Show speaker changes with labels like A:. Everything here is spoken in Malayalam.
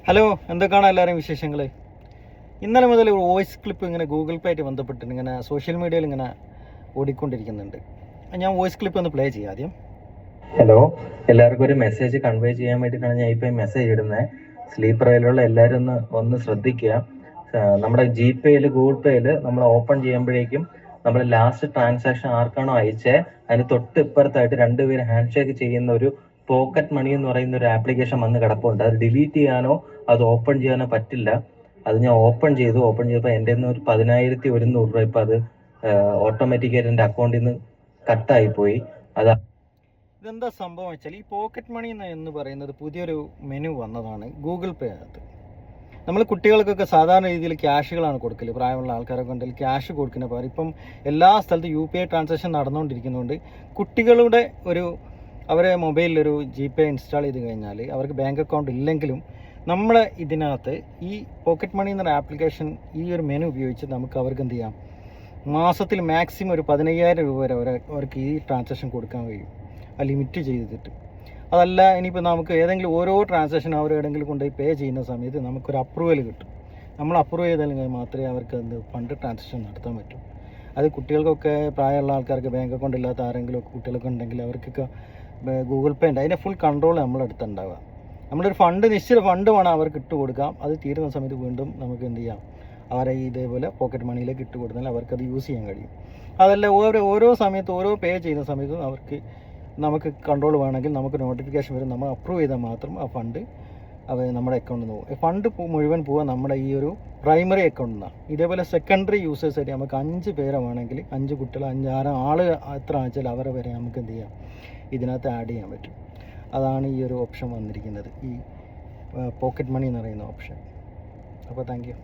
A: ഹലോ, എന്തൊക്കെയാണ് എല്ലാവരും വിശേഷങ്ങൾ? ഇന്നലെ മുതൽ ഒരു വോയിസ് ക്ലിപ്പ് ഇങ്ങനെ ഗൂഗിൾ പേ ആയിട്ട് ബന്ധപ്പെട്ട് ഇങ്ങനെ സോഷ്യൽ മീഡിയയിൽ ഇങ്ങനെ ഓടിക്കൊണ്ടിരിക്കുന്നുണ്ട്. ഞാൻ വോയിസ് ക്ലിപ്പ് ഒന്ന് പ്ലേ ചെയ്യാം ആദ്യം.
B: ഹലോ, എല്ലാവർക്കും ഒരു മെസ്സേജ് കൺവേ ചെയ്യാൻ വേണ്ടിയിട്ടാണ് ഞാൻ ഇപ്പോൾ ഈ മെസ്സേജ് ഇടുന്നത്. സ്ലീപ്പർ റെയിലുള്ള എല്ലാവരും ഒന്ന് ശ്രദ്ധിക്കുക. നമ്മുടെ ജി പേയിൽ ഗൂഗിൾ പേയിൽ നമ്മൾ ഓപ്പൺ ചെയ്യുമ്പോഴേക്കും നമ്മൾ ലാസ്റ്റ് ട്രാൻസാക്ഷൻ ആർക്കാണോ അയച്ചേ അതിന് തൊട്ട് ഇപ്പുറത്തായിട്ട് രണ്ടുപേര് ഹാൻഡ് ഷേക്ക് ചെയ്യുന്ന ഒരു പോക്കറ്റ് മണി എന്ന് പറയുന്ന ഒരു ആപ്ലിക്കേഷൻ വന്ന് കിടപ്പുണ്ട്. അത് ഡിലീറ്റ് ചെയ്യാനോ അത് ഓപ്പൺ ചെയ്യാനോ പറ്റില്ല. അത് ഞാൻ ഓപ്പൺ ചെയ്തപ്പോൾ എൻ്റെ നിന്ന് ഒരു 10,100 രൂപ ഇപ്പം അത് ഓട്ടോമാറ്റിക്കായിട്ട് എൻ്റെ അക്കൗണ്ടിൽ നിന്ന് കട്ടായിപ്പോയി. അത്
A: ഇതെന്താ സംഭവം വെച്ചാൽ, ഈ പോക്കറ്റ് മണി എന്ന് പറയുന്നത് പുതിയൊരു മെനു വന്നതാണ് ഗൂഗിൾ പേ അകത്ത്. നമ്മൾ കുട്ടികൾക്കൊക്കെ സാധാരണ രീതിയിൽ ക്യാഷുകളാണ് കൊടുക്കൽ. പ്രായമുള്ള ആൾക്കാരൊക്കെ ഉണ്ടെങ്കിൽ ക്യാഷ് കൊടുക്കുന്ന പകരം ഇപ്പം എല്ലാ സ്ഥലത്തും UPI ട്രാൻസാക്ഷൻ നടന്നുകൊണ്ടിരിക്കുന്നതുകൊണ്ട് കുട്ടികളുടെ അവരെ മൊബൈലിലൊരു GPay ഇൻസ്റ്റാൾ ചെയ്ത് കഴിഞ്ഞാൽ അവർക്ക് ബാങ്ക് അക്കൗണ്ട് ഇല്ലെങ്കിലും നമ്മളെ ഇതിനകത്ത് ഈ പോക്കറ്റ് മണി എന്ന ആപ്ലിക്കേഷൻ ഈ ഒരു മെനു ഉപയോഗിച്ച് നമുക്ക് അവർക്ക് എന്ത് ചെയ്യാം, മാസത്തിൽ മാക്സിമം ഒരു 15,000 രൂപ വരെ അവർക്ക് ഈ ട്രാൻസാക്ഷൻ കൊടുക്കാൻ കഴിയും, ആ ലിമിറ്റ് ചെയ്തിട്ട്. അതല്ല, ഇനിയിപ്പോൾ നമുക്ക് ഏതെങ്കിലും ഓരോ ട്രാൻസാക്ഷനും അവർ എവിടെയെങ്കിലും കൊണ്ടുപോയി പേ ചെയ്യുന്ന സമയത്ത് നമുക്കൊരു അപ്രൂവൽ കിട്ടും. നമ്മൾ അപ്രൂവ് ചെയ്താൽ മാത്രമേ അവർക്ക് ഫണ്ട് ട്രാൻസാക്ഷൻ നടത്താൻ പറ്റൂ. അത് കുട്ടികൾക്കൊക്കെ, പ്രായമുള്ള ആൾക്കാർക്ക്, ബാങ്ക് അക്കൗണ്ട് ഇല്ലാത്ത ആരെങ്കിലും ഒക്കെ കുട്ടികളൊക്കെ ഉണ്ടെങ്കിൽ അവർക്കൊക്കെ ഗൂഗിൾ പേ ഉണ്ട്. അതിൻ്റെ ഫുൾ കൺട്രോൾ നമ്മളെടുത്ത് ഉണ്ടാവുക. നമ്മളൊരു നിശ്ചിത ഫണ്ട് വേണം അവർക്ക് ഇട്ട് കൊടുക്കാം. അത് തീരുന്ന സമയത്ത് വീണ്ടും നമുക്ക് എന്ത് ചെയ്യാം, അവരെ ഇതേപോലെ പോക്കറ്റ് മണിയിലേക്ക് ഇട്ട് കൊടുത്താൽ അവർക്കത് യൂസ് ചെയ്യാൻ കഴിയും. അതല്ല, ഓരോ സമയത്ത് ഓരോ പേ ചെയ്യുന്ന സമയത്തും നമുക്ക് കൺട്രോൾ വേണമെങ്കിൽ നമുക്ക് നോട്ടിഫിക്കേഷൻ വരും. നമ്മൾ അപ്രൂവ് ചെയ്താൽ മാത്രം ആ ഫണ്ട് നമ്മുടെ അക്കൗണ്ടിൽ നിന്ന് പോകും. ഫണ്ട് മുഴുവൻ പോകാൻ നമ്മുടെ ഈ ഒരു പ്രൈമറി അക്കൗണ്ടിൽ നിന്നാണ്. ഇതേപോലെ സെക്കൻഡറി യൂസേഴ്സ് ആയിട്ട് നമുക്ക് 5 പേരെ വേണമെങ്കിൽ, 5 കുട്ടികൾ, 5-6 ആൾ എത്ര ആഴ്ചയിൽ അവരെ വരെ നമുക്ക് എന്ത് ചെയ്യാം, ഇതിനകത്ത് ആഡ് ചെയ്യാൻ പറ്റും. അതാണ് ഈ ഒരു ഓപ്ഷൻ വന്നിരിക്കുന്നത്, ഈ പോക്കറ്റ് മണി എന്ന് പറയുന്ന ഓപ്ഷൻ. അപ്പോൾ താങ്ക് യു.